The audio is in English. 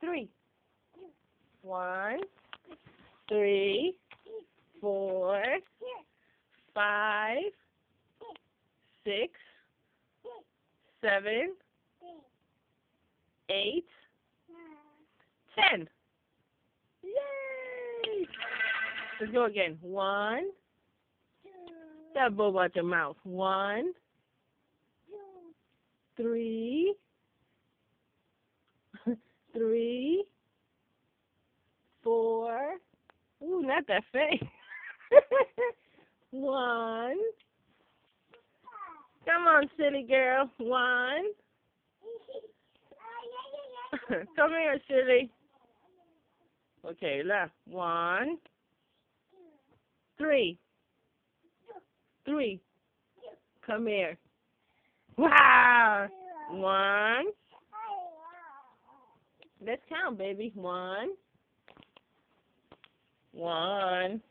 3. 1, 3, 4, 5, 6, 7, 8, 10. Yay! Let's go again. 1. That bubble out your mouth. 1, 3, 3, 4. Ooh, not that fast. 1. Come on, silly girl. 1. Come here, silly. Okay, left. 1, 3. 3. Come here. Wow. 1. Let's count, baby. 1. 1.